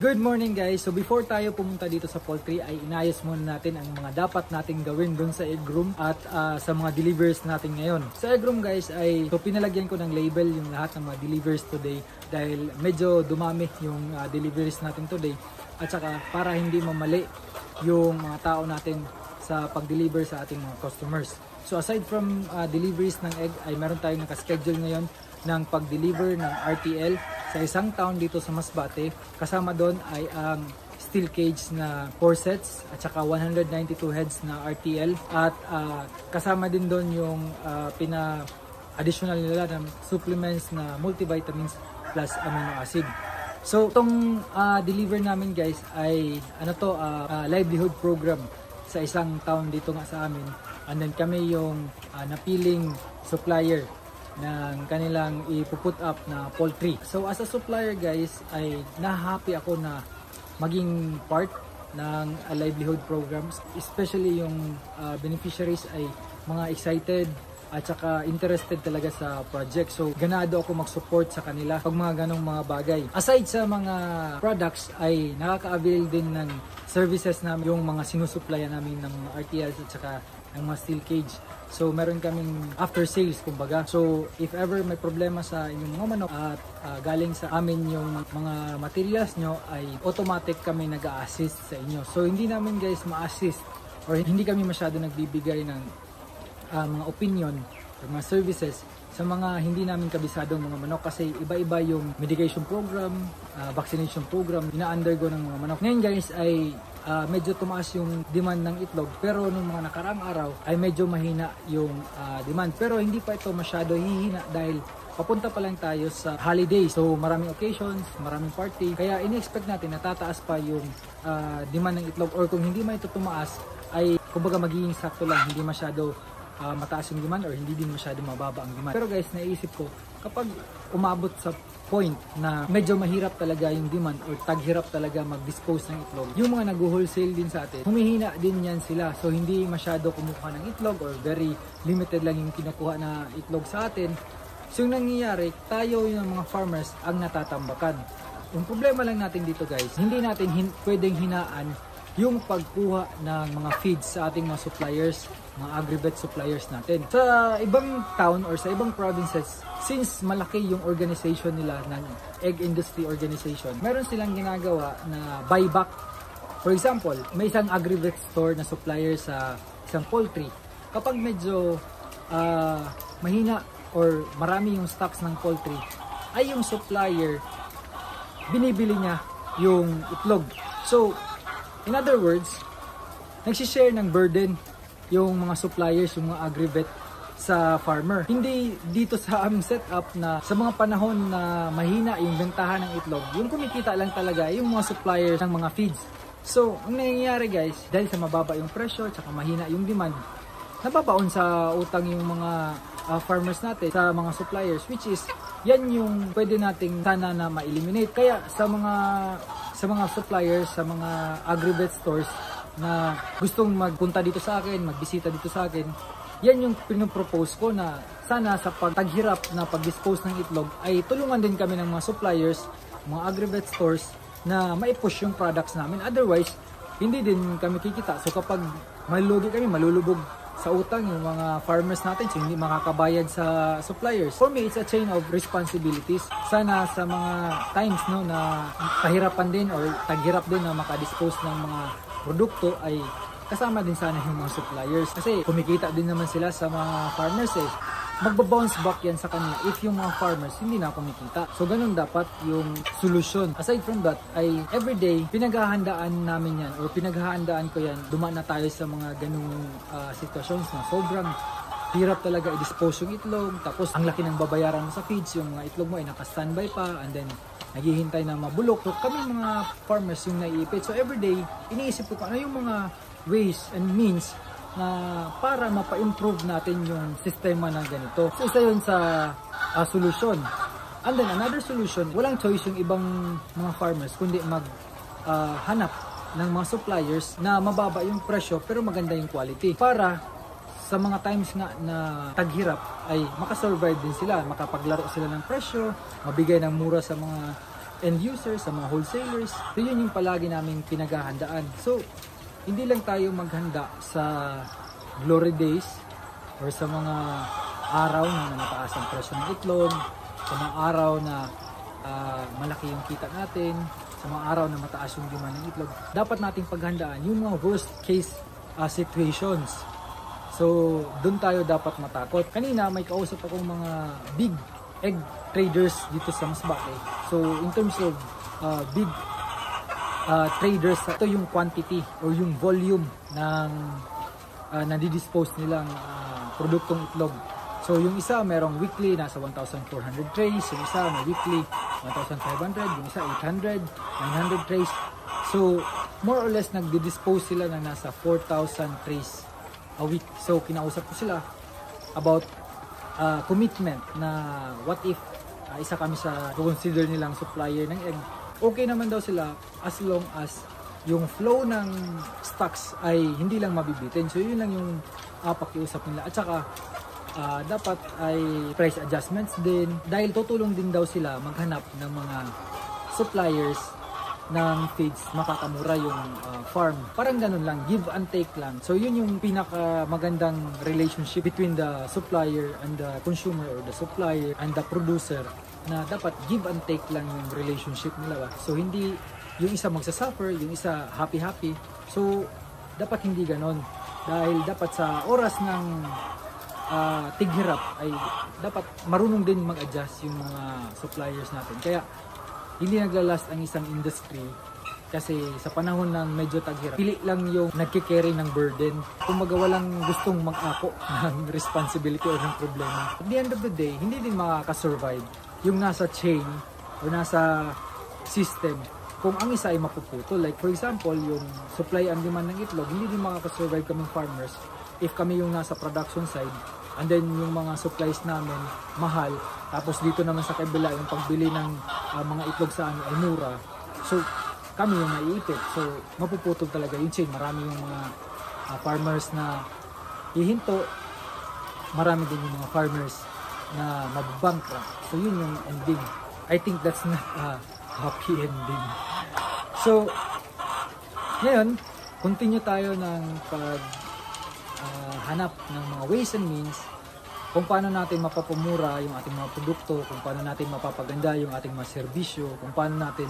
Good morning guys! So before tayo pumunta dito sa poultry ay inayos muna natin ang mga dapat nating gawin dun sa egg room at sa mga deliveries natin ngayon. Sa egg room guys ay pinalagyan ko ng label yung lahat ng mga deliveries today dahil medyo dumami yung deliveries natin today at saka para hindi mamali yung mga tao natin sa pag-deliver sa ating mga customers. So aside from deliveries ng egg ay meron tayong nakaschedule ngayon ng pag-deliver ng RTL sa isang town dito sa Masbate. Kasama doon ay ang steel cage na 4 sets at saka 192 heads na RTL at kasama din doon yung additional nila ng supplements na multivitamins plus amino acid. So itong deliver namin guys ay livelihood program sa isang town dito nga sa amin, and then kami yung napiling supplier ng kanilang ipuput up na poultry. So as a supplier guys ay na-happy ako na maging part ng livelihood programs, especially yung beneficiaries ay mga excited at saka interested talaga sa project. So ganado ako mag-support sa kanila pag mga ganong mga bagay. Aside sa mga products ay nakaka-avail din ng services namin yung mga sinusuplayan namin ng RTLs at saka ng mga steel cage. So meron kaming after sales kumbaga. So if ever may problema sa inyong mga manok at galing sa amin yung mga materials nyo ay automatic kami nag-a-assist sa inyo. So hindi namin guys ma-assist or hindi kami masyado nagbibigay ng mga opinion or mga services sa mga hindi namin kabisadong mga manok kasi iba-iba yung medication program, vaccination program ina-undergo ng mga manok. Ngayon guys ay medyo tumaas yung demand ng itlog pero nung mga nakaraang araw ay medyo mahina yung demand. Pero hindi pa ito masyado hihina dahil papunta pa lang tayo sa holiday. So maraming occasions, maraming party. Kaya ini-expect natin na tataas pa yung demand ng itlog or kung hindi man ito tumaas ay kumbaga magiging sakto lang, hindi masyado mataas yung demand or hindi din masyado mababa ang demand. Pero guys, naisip ko kapag umabot sa point na medyo mahirap talaga yung demand or taghirap talaga mag-dispose ng itlog, yung mga nag-wholesale din sa atin, humihina din yan sila. So hindi masyado kumukuha ng itlog or very limited lang yung kinukuha na itlog sa atin. So yung nangyayari, tayo yung mga farmers ang natatambakan. Yung problema lang natin dito guys, hindi natin pwedeng hinaan yung pagkuha ng mga feeds sa ating mga suppliers, mga agri-vet suppliers natin. Sa ibang town or sa ibang provinces, since malaki yung organization nila ng egg industry organization, meron silang ginagawa na buyback. For example, may isang agri-vet store na supplier sa isang poultry. Kapag medyo mahina or marami yung stocks ng poultry, ay yung supplier, binibili niya yung itlog. So, in other words, nagsishare ng burden yung mga suppliers, yung mga agri-vet sa farmer. Hindi dito sa aming setup na sa mga panahon na mahina yung bentahan ng itlog, yung kumikita lang talaga yung mga suppliers ng mga feeds. So, ang nangyayari guys, dahil sa mababa yung presyo at mahina yung demand, nababaon sa utang yung mga farmers natin sa mga suppliers, which is yan yung pwede nating sana na ma-eliminate. Kaya sa mga suppliers, sa mga agri-vet stores na gustong magpunta dito sa akin, magbisita dito sa akin, yan yung pinopropose ko na sana sa pagtaghirap na pag-dispose ng itlog ay tulungan din kami ng mga suppliers, mga agri-vet stores na maipush yung products namin. Otherwise, hindi din kami kikita. So kapag malulugi kami, malulubog sa utang yung mga farmers natin, so hindi makakabayad sa suppliers. For me, it's a chain of responsibilities. Sana sa mga times no na kahirapan din or taghirap din na makadispose ng mga produkto ay kasama din sana yung mga suppliers. Kasi kumikita din naman sila sa mga farmers eh. Magbabounce back yan sa kanila if yung mga farmers hindi na kumikita. So ganun dapat yung solusyon. Aside from that ay everyday pinaghahandaan namin yan or pinaghahandaan ko yan. Dumaan na tayo sa mga ganung situations na sobrang hirap talaga i-dispose yung itlog. Tapos ang laki ng babayaran mo sa feeds, yung mga itlog mo ay naka-standby pa and then naghihintay na mabulok. So kami mga farmers yung naiipit. So everyday iniisip ko ano yung mga ways and means na para mapa-improve natin yung sistema na ganito. So isa yun sa solusyon. And then another solution, walang choice yung ibang mga farmers kundi maghanap ng mga suppliers na mababa yung presyo pero maganda yung quality. Para sa mga times nga na taghirap ay makasurvive din sila, makapaglaro sila ng presyo, mabigay ng mura sa mga end users, sa mga wholesalers. So yun yung palagi namin pinaghahandaan. So hindi lang tayo maghanda sa glory days or sa mga araw na mataas ang presyo ng itlog, sa mga araw na malaki yung kita natin, sa mga araw na mataas yung demand ng itlog. Dapat nating paghandaan yung mga worst case situations. So doon tayo dapat matakot. Kanina may kausap akong mga big egg traders dito sa Masbate. So in terms of big traders, ito yung quantity or yung volume ng nadidispose nilang produktong itlog. So yung isa merong weekly nasa 1,400 trays, yung isa may weekly 1,500, yung isa 800, 900 trays. So more or less nagdi-dispose sila ng nasa 4,000 trays a week. So kinausap ko sila about commitment na what if isa kami sa consider nilang supplier ng egg. Okay naman daw sila as long as yung flow ng stocks ay hindi lang mabibitin. So yun lang yung pakiusap nila. At saka dapat ay price adjustments din dahil tutulong din daw sila maghanap ng mga suppliers ng feeds, makakamura yung farm. Parang ganun lang, give and take lang. So yun yung pinaka magandang relationship between the supplier and the consumer, or the supplier and the producer, na dapat give and take lang yung relationship nila. So hindi yung isa magsasuffer, yung isa happy-happy. So dapat hindi ganon. Dahil dapat sa oras ng tighirap ay dapat marunong din mag-adjust yung mga suppliers natin. Kaya hindi naglalast ang isang industry kasi sa panahon ng medyo taghirap, pili lang yung nagkikerry ng burden. Kumbaga walang gustong mag-ako ng responsibility o ng problema. At the end of the day, hindi din makakasurvive yung nasa chain o nasa system kung ang isa ay mapuputol. Like for example, yung supply and demand ng itlog, hindi din makakasurvive kaming farmers if kami yung nasa production side and then yung mga supplies namin mahal, tapos dito naman sa kabila yung pagbili ng mga itlog sa amin ay mura. So kami yung maiipit. So mapuputol talaga yung chain. Marami yung mga farmers na hihinto, marami din yung mga farmers na mababankrupt. So yun yung ending. I think that's not a happy ending. So ngayon, continue tayo ng hanap ng mga ways and means kung paano natin mapapamura yung ating mga produkto, kung paano natin mapapaganda yung ating mga serbisyo, kung paano natin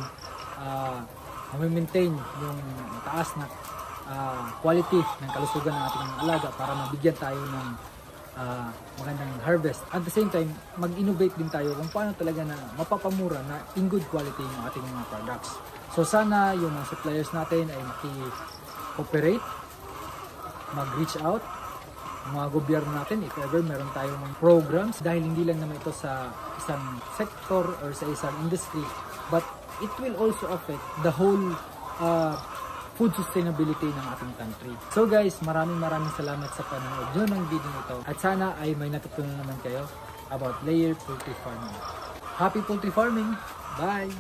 ma-maintain yung taas na quality ng kalusugan ng ating mga alaga para mabigyan tayo ng magandang harvest. At the same time, mag-innovate din tayo kung paano talaga na mapapamura na in good quality yung ating mga products. So sana yung mga suppliers natin ay maki-cooperate, mag-reach out, mga gobyerno natin if ever meron tayong programs, dahil hindi lang naman ito sa isang sector or sa isang industry, but it will also affect the whole food sustainability ng ating country. So guys, maraming salamat sa panonood nyo ng video nito at sana ay may natutunan naman kayo about layer poultry farming. Happy poultry farming! Bye!